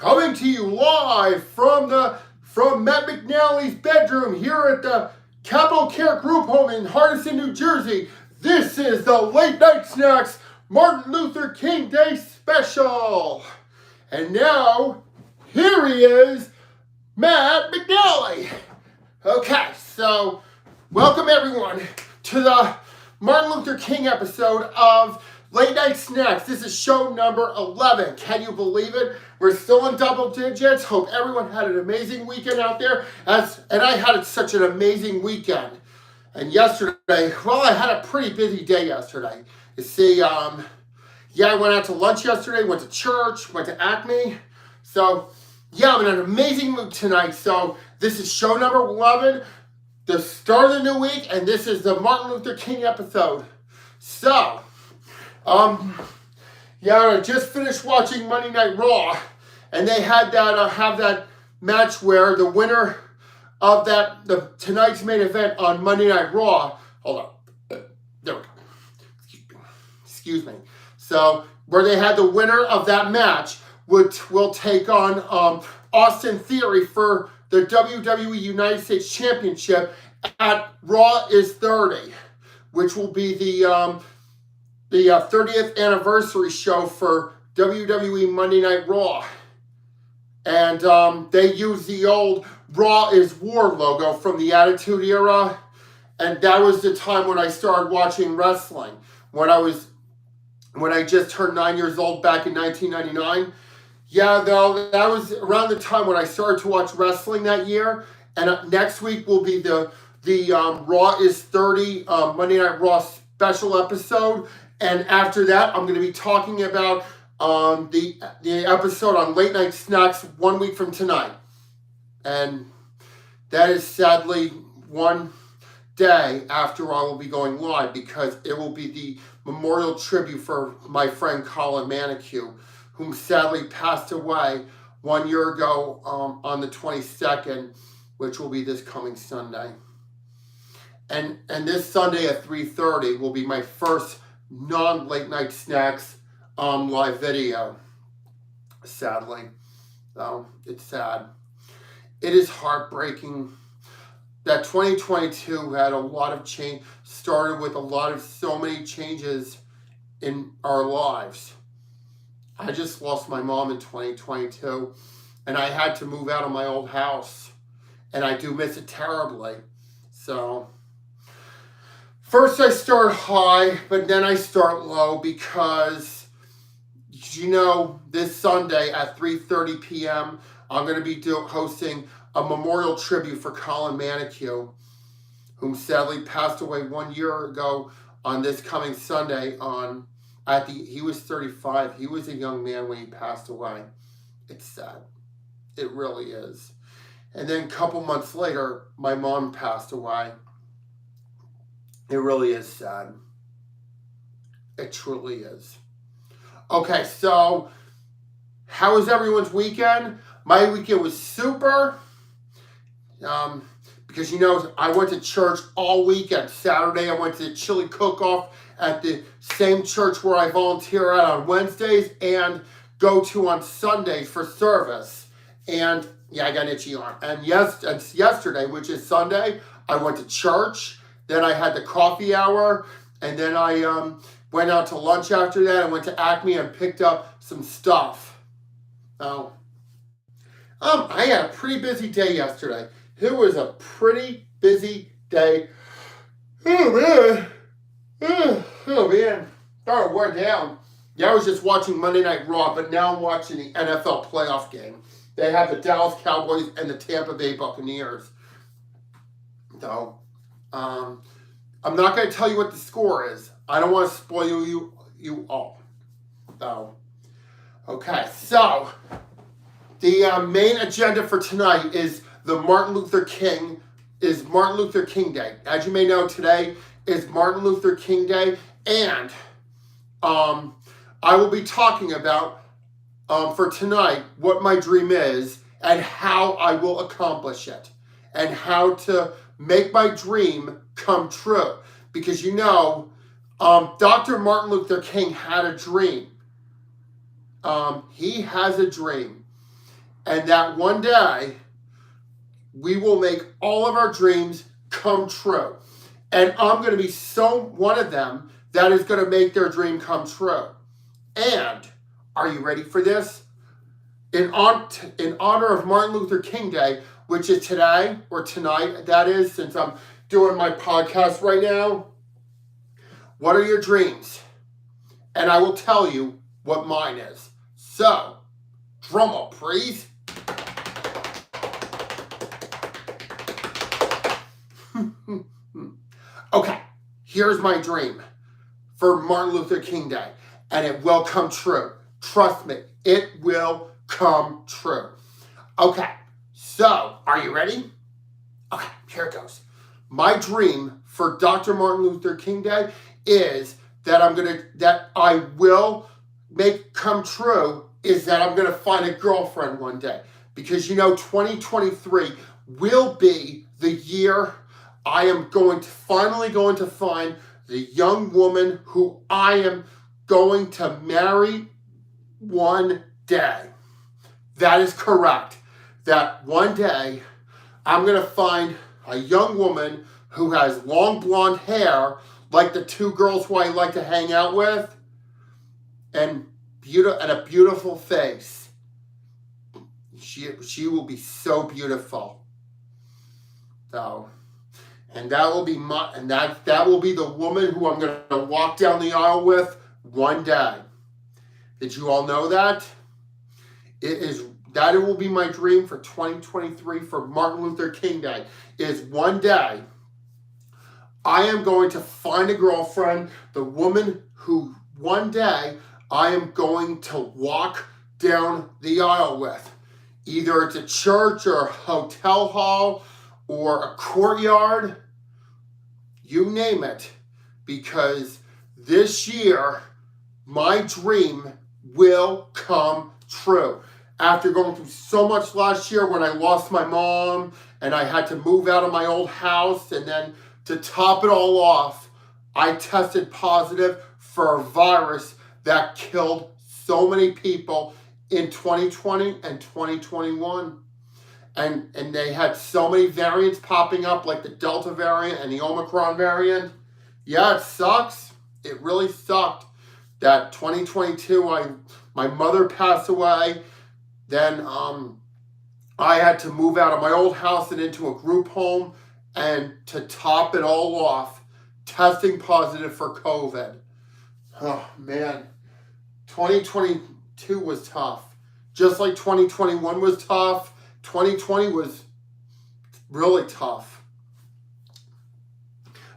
Coming to you live from Matt McNally's bedroom here at the Capitol Care Group Home in Hardison, New Jersey. This is the Late Night Snacks Martin Luther King Day Special. And now, here he is, Matt McNally. Okay, so welcome everyone to the Martin Luther King episode of Late Night Snacks. This is show number 11. Can you believe it? We're still in double digits. Hope everyone had an amazing weekend out there. And I had such an amazing weekend. And yesterday, well, I had a pretty busy day yesterday. You see, I went out to lunch yesterday, went to church, went to Acme. So, yeah, I'm in an amazing mood tonight. So, this is show number 11, the start of the new week, and this is the Martin Luther King episode. So, I just finished watching Monday Night Raw, and they had that match where the winner of tonight's main event on Monday Night Raw. Hold on, there we go. Excuse me. So where they had the winner of that match will take on Austin Theory for the WWE United States Championship at Raw is 30, which will be the 30th anniversary show for WWE Monday Night Raw. And they used the old Raw is War logo from the Attitude Era. And that was the time when I started watching wrestling. When I just turned 9 years old back in 1999. Yeah, though, that was around the time when I started to watch wrestling that year. And next week will be the Raw is 30 Monday Night Raw special episode. And after that, I'm going to be talking about the episode on Late Night Snacks 1 week from tonight. And that is sadly one day after I will be going live, because it will be the memorial tribute for my friend Colin Manicue, whom sadly passed away 1 year ago on the 22nd, which will be this coming Sunday. And this Sunday at 3:30 will be my first non-Late Night Snacks live video, sadly. So it's sad. It is heartbreaking that 2022 had a lot of change, started with so many changes in our lives. I just lost my mom in 2022, and I had to move out of my old house, and I do miss it terribly. So first I start high, but then I start low, because, this Sunday at 3:30 p.m., I'm going to be hosting a memorial tribute for Colin Manicue, whom sadly passed away 1 year ago on this coming Sunday. He was 35. He was a young man when he passed away. It's sad. It really is. And then a couple months later, my mom passed away. It really is sad. It truly is. Okay, so how was everyone's weekend? My weekend was super. Because, I went to church all weekend. Saturday, I went to the chili cook-off at the same church where I volunteer at on Wednesdays and go to on Sundays for service. And, I got an itchy arm. And yesterday, which is Sunday, I went to church. Then I had the coffee hour, and then I went out to lunch after that. I went to Acme and picked up some stuff. I had a pretty busy day yesterday. It was a pretty busy day. Oh, man. Oh, we're down. Yeah, I was just watching Monday Night Raw, but now I'm watching the NFL playoff game. They have the Dallas Cowboys and the Tampa Bay Buccaneers. So, I'm not going to tell you what the score is. I don't want to spoil you all. So, okay. So, the main agenda for tonight is Martin Luther King Day. As you may know, today is Martin Luther King Day, and I will be talking about for tonight what my dream is and how I will accomplish it, and how to make my dream come true. Because Dr. Martin Luther King had a dream. He has a dream. And that one day, we will make all of our dreams come true. And I'm going to be one of them that is going to make their dream come true. And are you ready for this? In honor of Martin Luther King Day, which is today or tonight, that is, since I'm doing my podcast right now, what are your dreams? And I will tell you what mine is. So, drum roll, please. Okay, here's my dream for Martin Luther King Day, and it will come true. Trust me, it will come true. Okay, so are you ready? Okay, here it goes. My dream for Dr. Martin Luther King Day is that I will make come true is that I'm gonna find a girlfriend one day, because 2023 will be the year I am finally going to find the young woman who I am going to marry one day. That is correct. That one day I'm going to find a young woman who has long blonde hair like the two girls who I like to hang out with, and a beautiful face. She will be so beautiful. So, and that will be that will be the woman who I'm going to walk down the aisle with one day. Did you all know that? That will be my dream for 2023 for Martin Luther King Day, is one day I am going to find a girlfriend, the woman who one day I am going to walk down the aisle with. Either it's a church or a hotel hall or a courtyard, you name it, because this year my dream will come true. After going through so much last year when I lost my mom and I had to move out of my old house, and then to top it all off, I tested positive for a virus that killed so many people in 2020 and 2021. And they had so many variants popping up, like the Delta variant and the Omicron variant. Yeah, it sucks. It really sucked that 2022, my mother passed away. Then I had to move out of my old house and into a group home. And to top it all off, testing positive for COVID. Oh, man. 2022 was tough. Just like 2021 was tough, 2020 was really tough.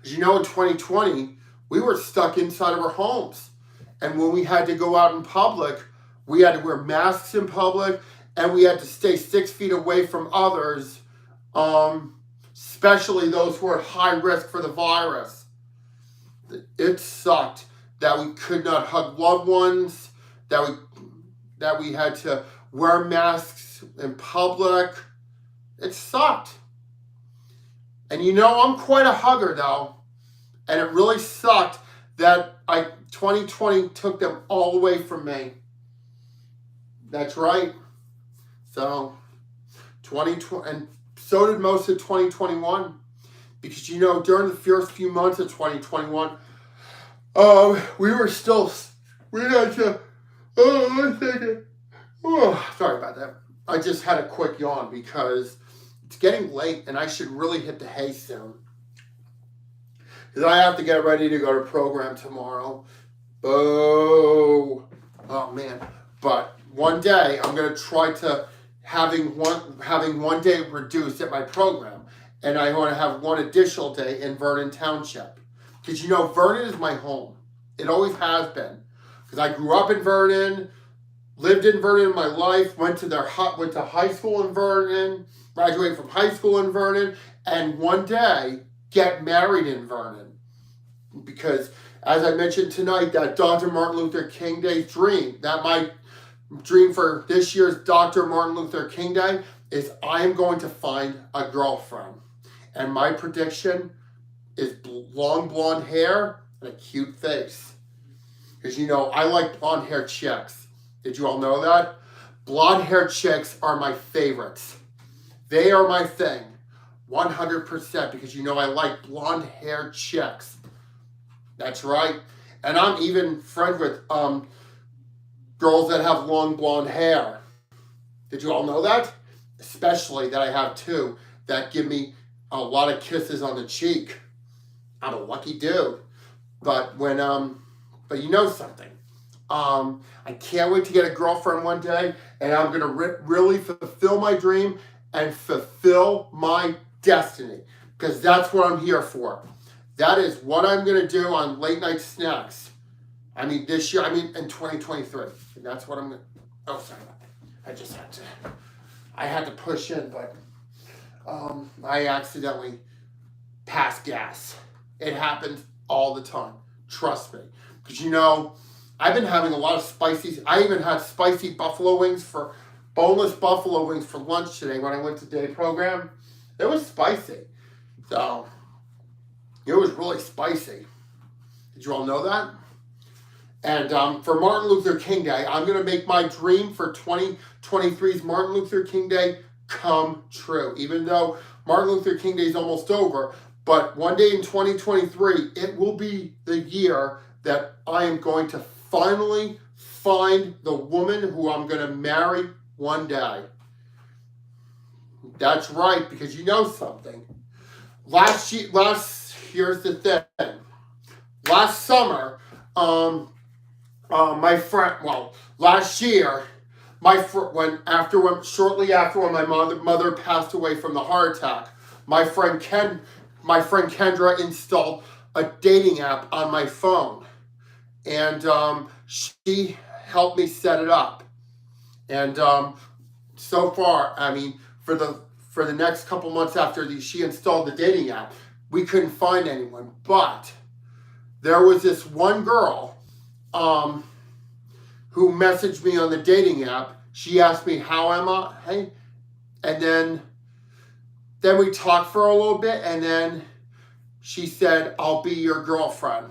As you know, in 2020, we were stuck inside of our homes. And when we had to go out in public, we had to wear masks in public, and we had to stay 6 feet away from others, especially those who are at high risk for the virus. It sucked that we could not hug loved ones, that we had to wear masks in public. It sucked. And I'm quite a hugger though. And it really sucked that 2020 took them all away from me. That's right. So 2020, and so did most of 2021. Because during the first few months of 2021, we had to, one second. Oh, sorry about that. I just had a quick yawn because it's getting late and I should really hit the hay soon. Because I have to get ready to go to program tomorrow. Oh man. But one day I'm going to try to having one day reduced at my program. And I want to have one additional day in Vernon Township. Because Vernon is my home. It always has been. Because I grew up in Vernon, lived in Vernon my life, went to high school in Vernon, graduated from high school in Vernon, and one day get married in Vernon. Because as I mentioned tonight, that Dr. Martin Luther King Day dream, that my dream for this year's Dr. Martin Luther King Day is I am going to find a girlfriend. And my prediction is long blonde hair and a cute face. Because I like blonde hair chicks. Did you all know that? Blonde hair chicks are my favorites. They are my thing. 100%, because you know I like blonde hair chicks. That's right. And I'm even friends with girls that have long blonde hair. Did you all know that? Especially that I have two that give me a lot of kisses on the cheek. I'm a lucky dude. But but you know something. I can't wait to get a girlfriend one day, and I'm gonna really fulfill my dream and fulfill my destiny, because that's what I'm here for. That is what I'm gonna do on Late Night Snacks. I mean this year. I mean in 2023. And that's what I'm gonna. Oh, sorry. I had to push in, but I accidentally passed gas. It happens all the time. Trust me. Because you know, I've been having a lot of spicy. I even had spicy boneless buffalo wings for lunch today when I went to day program. It was spicy. So, it was really spicy. Did you all know that? And for Martin Luther King Day, I'm going to make my dream for 2023's Martin Luther King Day come true. Even though Martin Luther King Day is almost over, but one day in 2023, it will be the year that I am going to finally find the woman who I'm going to marry one day. That's right, because you know something. Here's the thing. Last summer, last year, shortly after when my mother passed away from the heart attack, my friend Kendra installed a dating app on my phone, and she helped me set it up. And so far, I mean, for the next couple months after she installed the dating app, we couldn't find anyone. But there was this one girl who messaged me on the dating app. She asked me, how am I? Hey, and then we talked for a little bit, and then she said, I'll be your girlfriend.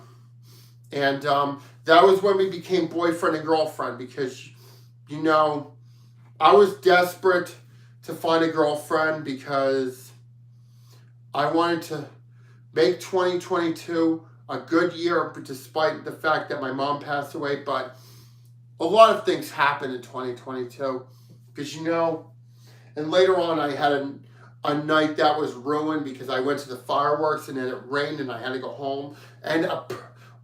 And that was when we became boyfriend and girlfriend, because, you know, I was desperate to find a girlfriend because I wanted to make 2022 a good year, despite the fact that my mom passed away. But a lot of things happened in 2022, because, you know, and later on I had a night that was ruined because I went to the fireworks and then it rained and I had to go home. And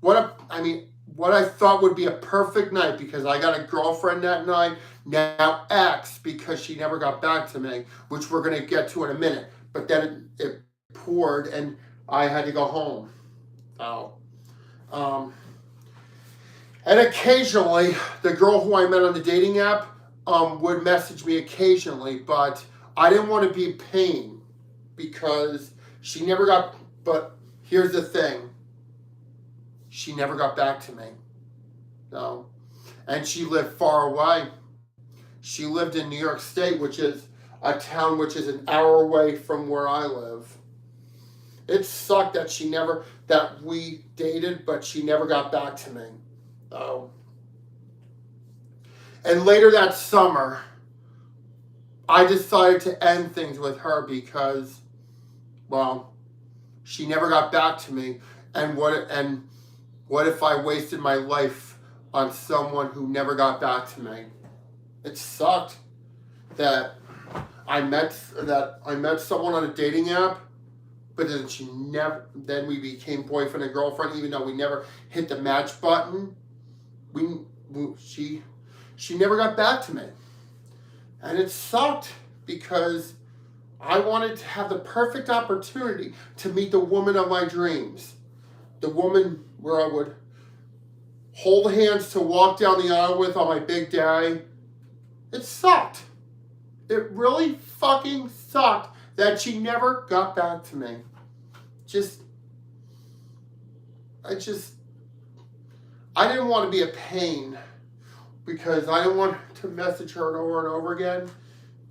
what I thought would be a perfect night, because I got a girlfriend that night, now ex, because she never got back to me, which we're going to get to in a minute. But then it poured and I had to go home. And occasionally, the girl who I met on the dating app would message me occasionally, but I didn't want to be a pain, because she never got, but here's the thing, she never got back to me. No. And she lived far away. She lived in New York State, which is a town which is an hour away from where I live. It sucked that we dated, but she never got back to me. And later that summer, I decided to end things with her because, well, she never got back to me. And what if I wasted my life on someone who never got back to me? It sucked that I met someone on a dating app, but then we became boyfriend and girlfriend, even though we never hit the match button. She never got back to me. And it sucked, because I wanted to have the perfect opportunity to meet the woman of my dreams. The woman where I would hold hands to walk down the aisle with on my big day. It sucked. It really fucking sucked that she never got back to me. I didn't want to be a pain, because I didn't want to message her over and over again.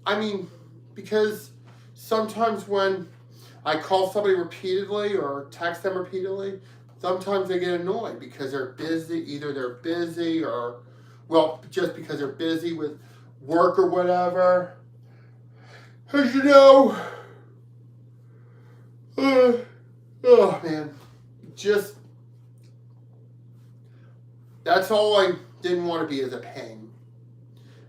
I mean, because sometimes when I call somebody repeatedly or text them repeatedly, sometimes they get annoyed because they're busy. Either they're busy or, well, just because they're busy with work or whatever. As you know, oh man, just, that's all I didn't want to be, as a pain.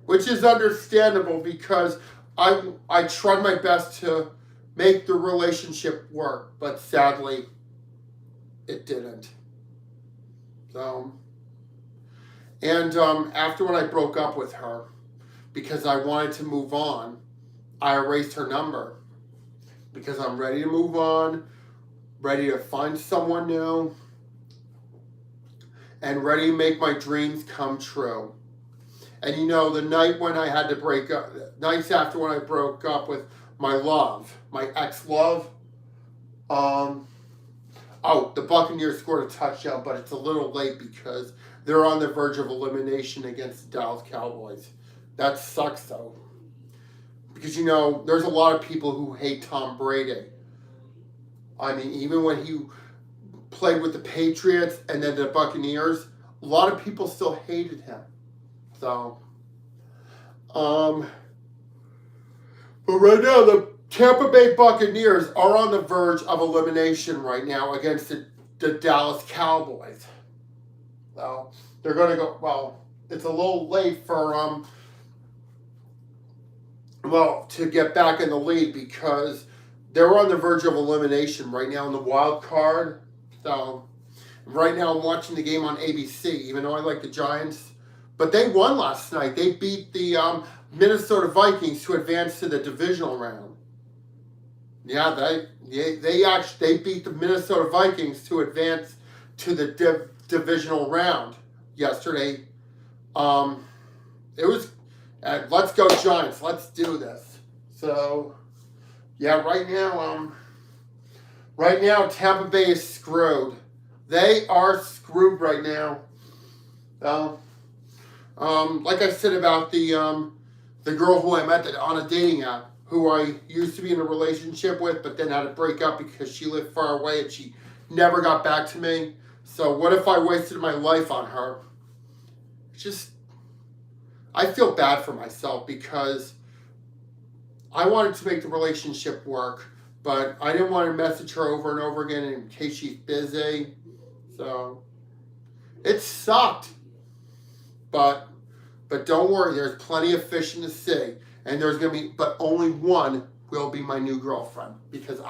Which is understandable because I tried my best to make the relationship work, but sadly, it didn't. So, and after when I broke up with her, because I wanted to move on, I erased her number. Because I'm ready to move on, ready to find someone new, and ready to make my dreams come true. And you know, the night when I had to break up, nights after when I broke up with my love, my ex-love, the Buccaneers scored a touchdown, but it's a little late because they're on the verge of elimination against the Dallas Cowboys. That sucks, though. Because, you know, there's a lot of people who hate Tom Brady. I mean, even when he played with the Patriots and then the Buccaneers, a lot of people still hated him. So, but right now, the Tampa Bay Buccaneers are on the verge of elimination right now against the Dallas Cowboys. So, they're going to go, well, it's a little late for, to get back in the lead because they're on the verge of elimination right now in the wild card. So, right now I'm watching the game on ABC, even though I like the Giants. But they won last night. They beat the Minnesota Vikings to advance to the divisional round. Yeah, they beat the Minnesota Vikings to advance to the divisional round yesterday. It was, let's go Giants. Let's do this. So, yeah, right now Tampa Bay is screwed. They are screwed right now. Like I said about the girl who I met on a dating app, who I used to be in a relationship with, but then had to break up because she lived far away and she never got back to me. So what if I wasted my life on her? I feel bad for myself because I wanted to make the relationship work, but I didn't want to message her over and over again in case she's busy. So it sucked. But don't worry, there's plenty of fish in the sea. And there's going to be, but only one will be my new girlfriend. Because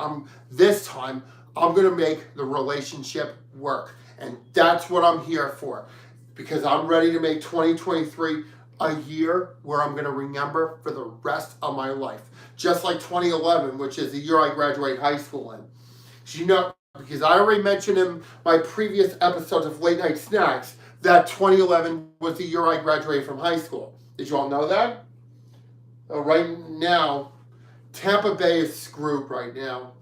this time, I'm going to make the relationship work. And that's what I'm here for. Because I'm ready to make 2023 a year where I'm going to remember for the rest of my life. Just like 2011, which is the year I graduated high school in. So, you know, because I already mentioned in my previous episodes of Late Night Snacks that 2011 was the year I graduated from high school. Did you all know that? Right now, Tampa Bay is screwed right now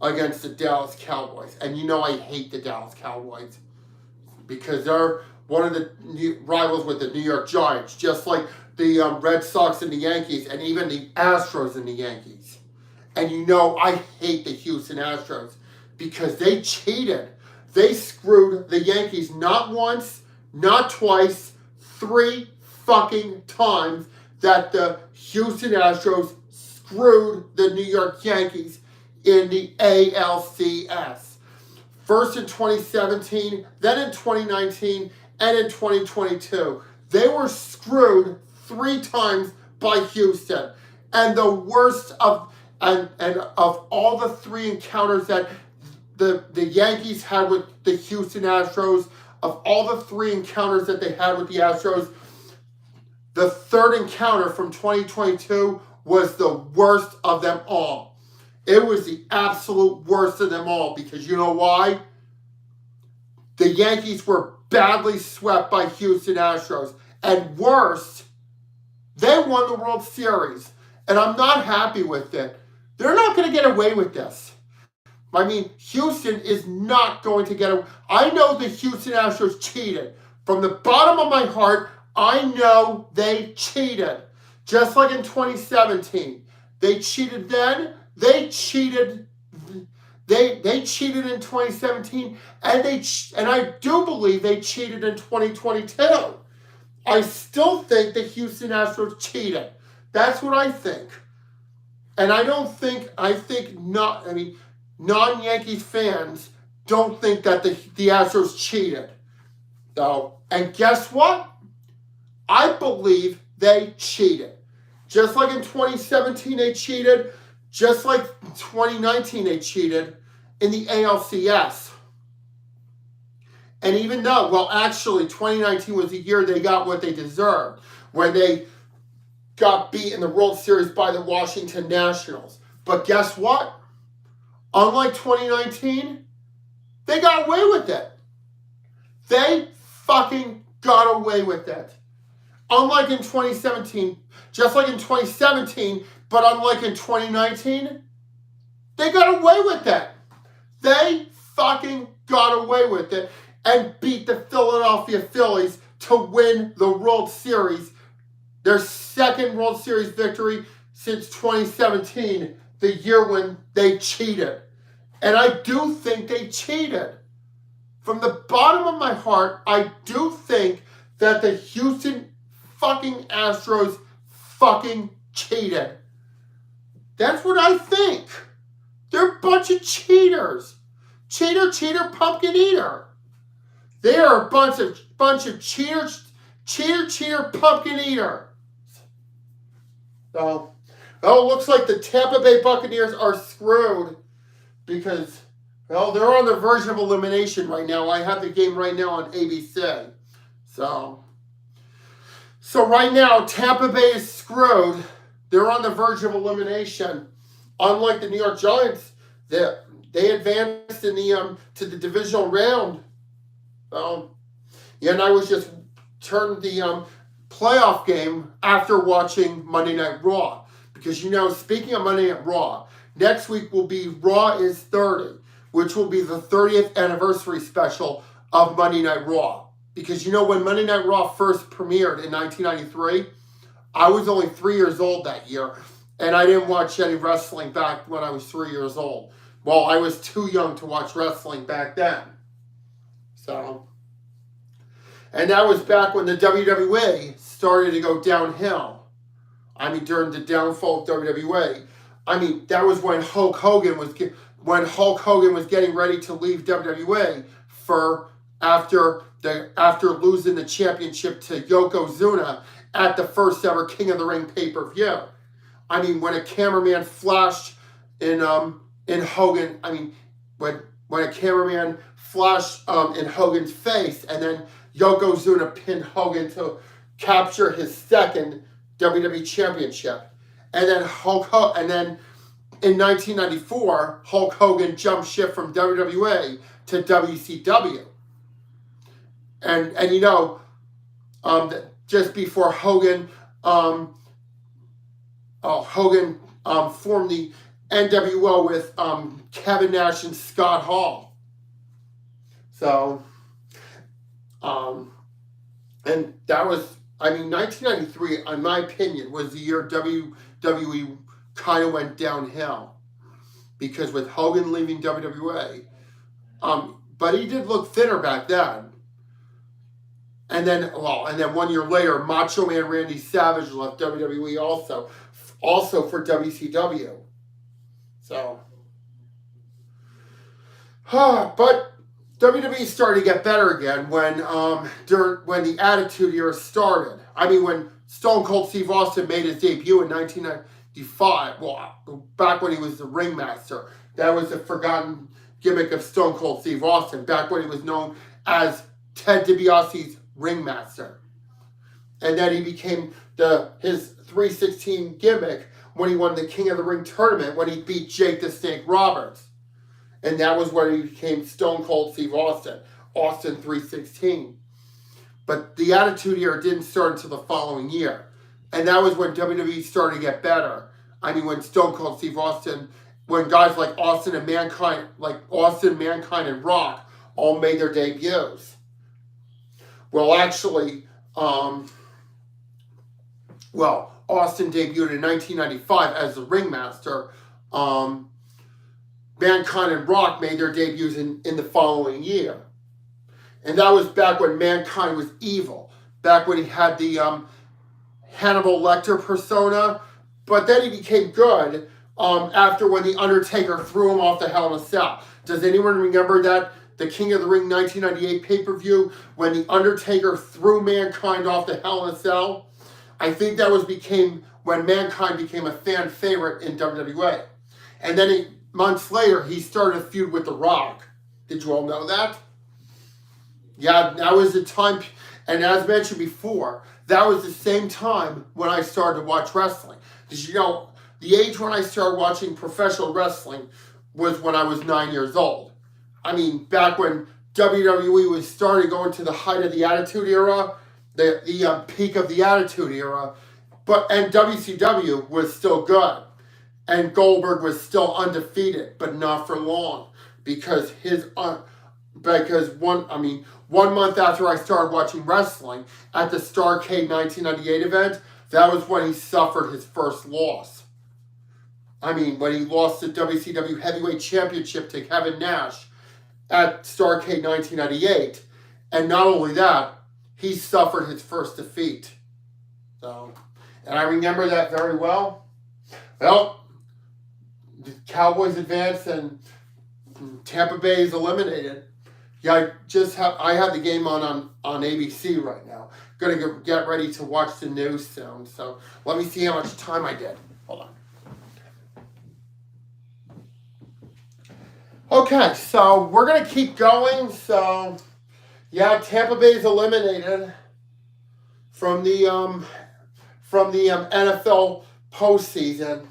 against the Dallas Cowboys. And you know I hate the Dallas Cowboys because they're one of the rivals with the New York Giants, just like the Red Sox and the Yankees, and even the Astros and the Yankees. And you know I hate the Houston Astros because they cheated. They screwed the Yankees not once, not twice, 3 fucking times that the Houston Astros screwed the New York Yankees in the ALCS. First in 2017, then in 2019, and in 2022. They were screwed 3 times by Houston. And the worst of all the 3 encounters that the Yankees had with the Houston Astros, of all the 3 encounters that they had with the Astros, the 3rd encounter from 2022 was the worst of them all. It was the absolute worst of them all because you know why? The Yankees were badly swept by Houston Astros. And worse, they won the World Series. And I'm not happy with it. They're not going to get away with this. I mean, Houston is not going to get away. I know the Houston Astros cheated. From the bottom of my heart, I know they cheated. Just like in 2017. They cheated then. They cheated. They cheated in 2017. And I do believe they cheated in 2022. I still think the Houston Astros cheated. That's what I think. And I think not, non-Yankees fans don't think that the Astros cheated. So, and guess what? I believe they cheated. Just like in 2017 they cheated, just like 2019 they cheated in the ALCS. And even though, well, actually, 2019 was the year they got what they deserved, when they got beat in the World Series by the Washington Nationals. But guess what? Unlike 2019, they got away with it. They fucking got away with it. Unlike in 2017, just like in 2017, but unlike in 2019, they got away with it. They fucking got away with it and beat the Philadelphia Phillies to win the World Series, their second World Series victory since 2017, the year when they cheated. And I do think they cheated. From the bottom of my heart, I do think that the Houston fucking Astros fucking cheated. That's what I think. They're a bunch of cheaters. Cheater, cheater, pumpkin eater. They are a bunch of cheaters, cheater, pumpkin eater. So, well, it looks like the Tampa Bay Buccaneers are screwed because, well, they're on the verge of elimination right now. I have the game right now on ABC. So right now, Tampa Bay is screwed. They're on the verge of elimination. Unlike the New York Giants, they advanced in the to the divisional round. And I was just turned the playoff game after watching Monday Night Raw. Because, speaking of Monday Night Raw, next week will be Raw is 30, which will be the 30th anniversary special of Monday Night Raw. Because, when Monday Night Raw first premiered in 1993, I was only 3 years old that year. And I didn't watch any wrestling back when I was 3 years old. Well, I was too young to watch wrestling back then. And that was back when the WWE started to go downhill. During the downfall of WWE. That was when Hulk Hogan was getting ready to leave WWE after losing the championship to Yokozuna at the first ever King of the Ring pay-per-view. When a cameraman flashed in Hogan, when a cameraman flashed in Hogan's face, and then Yokozuna pinned Hogan to capture his second WWE championship, and then in 1994, Hulk Hogan jumped ship from WWE to WCW, and just before Hogan formed the NWO with Kevin Nash and Scott Hall. So, and that was, 1993, in my opinion, was the year WWE kind of went downhill. Because with Hogan leaving WWE, but he did look thinner back then. And then 1 year later, Macho Man Randy Savage left WWE also for WCW. So, but WWE started to get better again when the Attitude Era started. When Stone Cold Steve Austin made his debut in 1995, back when he was the ringmaster. That was the forgotten gimmick of Stone Cold Steve Austin, back when he was known as Ted DiBiase's ringmaster. And then he became his 316 gimmick when he won the King of the Ring tournament when he beat Jake the Snake Roberts. And that was when he became Stone Cold Steve Austin 316. But the Attitude Era didn't start until the following year. And that was when WWE started to get better. When Stone Cold Steve Austin, when guys like Austin, Mankind, and Rock all made their debuts. Well, actually, Austin debuted in 1995 as the ringmaster. Mankind and Rock made their debuts in the following year. And that was back when Mankind was evil. back when he had the Hannibal Lecter persona. But then he became good after when The Undertaker threw him off the Hell in a Cell. Does anyone remember that? The King of the Ring 1998 pay-per-view when The Undertaker threw Mankind off the Hell in a Cell? I think that became when Mankind became a fan favorite in WWE. And then months later, he started a feud with The Rock. Did you all know that? Yeah, that was the time, and as mentioned before, that was the same time when I started to watch wrestling. Because you know, the age when I started watching professional wrestling was when I was 9 years old. I mean, back when WWE was starting going to the height of the Attitude Era, the peak of the Attitude Era, and WCW was still good, and Goldberg was still undefeated, but not for long, because one month after I started watching wrestling at the Starrcade 1998 event, that was when he suffered his first loss. I mean, when he lost the WCW Heavyweight Championship to Kevin Nash at Starrcade 1998. And not only that, he suffered his first defeat. So, and I remember that very well. Well, the Cowboys advance and Tampa Bay is eliminated. Yeah, I have the game on ABC right now. Gonna get ready to watch the news soon. So let me see how much time I did. Hold on. Okay, so we're gonna keep going. So yeah, Tampa Bay is eliminated from the NFL postseason.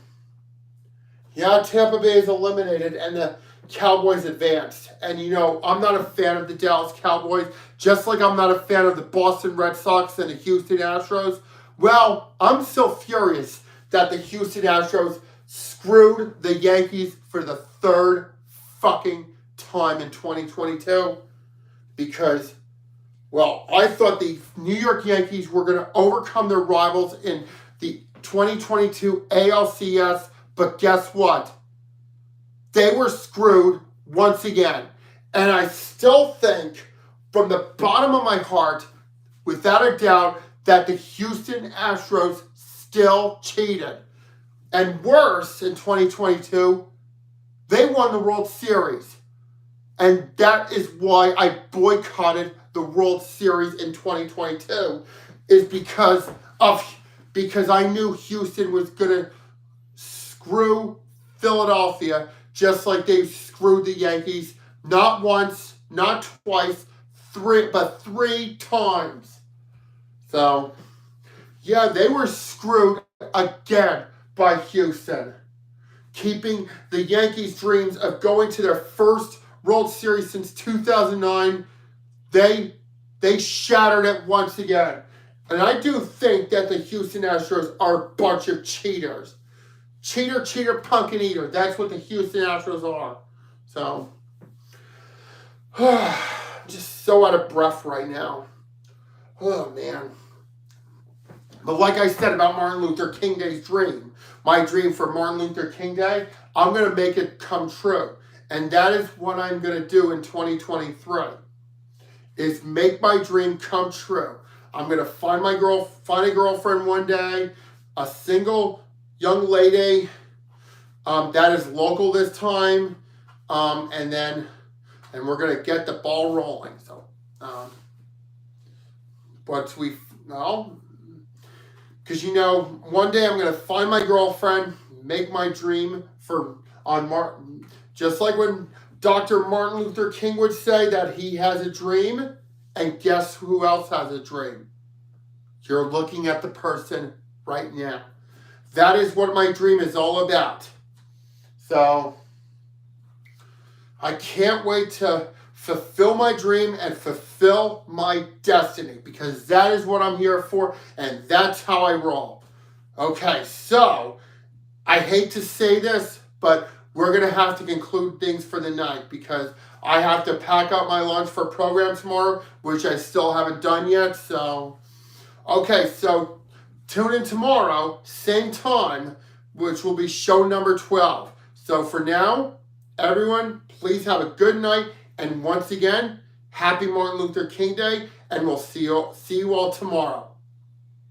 Yeah, Tampa Bay is eliminated, and the Cowboys advanced. And you know, I'm not a fan of the Dallas Cowboys, just like I'm not a fan of the Boston Red Sox and the Houston Astros. Well, I'm so furious that the Houston Astros screwed the Yankees for the third fucking time in 2022. Because, well, I thought the New York Yankees were going to overcome their rivals in the 2022 ALCS, but guess what? They were screwed once again. And I still think, from the bottom of my heart, without a doubt, that the Houston Astros still cheated. And worse, in 2022, they won the World Series. And that is why I boycotted the World Series in 2022, is because I knew Houston was going to screw Philadelphia just like they screwed the Yankees, not once, not twice, but three times. So, yeah, they were screwed again by Houston, keeping the Yankees' dreams of going to their first World Series since 2009. They shattered it once again. And I do think that the Houston Astros are a bunch of cheaters. Cheater, punk and eater. That's what the Houston Astros are. So, just so out of breath right now. Oh, man. But like I said about Martin Luther King Day's dream, my dream for Martin Luther King Day, I'm going to make it come true. And that is what I'm going to do in 2023, is make my dream come true. I'm going to find a girlfriend one day, a single young lady that is local this time, and we're going to get the ball rolling. So, because you know, one day I'm going to find my girlfriend, make my dream on Martin, just like when Dr. Martin Luther King would say that he has a dream, and guess who else has a dream? You're looking at the person right now. That is what my dream is all about. So, I can't wait to fulfill my dream and fulfill my destiny, because that is what I'm here for, and that's how I roll. Okay, so, I hate to say this, but we're going to have to conclude things for the night, because I have to pack up my lunch for program tomorrow, which I still haven't done yet. So, okay, so tune in tomorrow, same time, which will be show number 12. So for now, everyone, please have a good night. And once again, happy Martin Luther King Day. and we'll see you all tomorrow.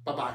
Bye-bye.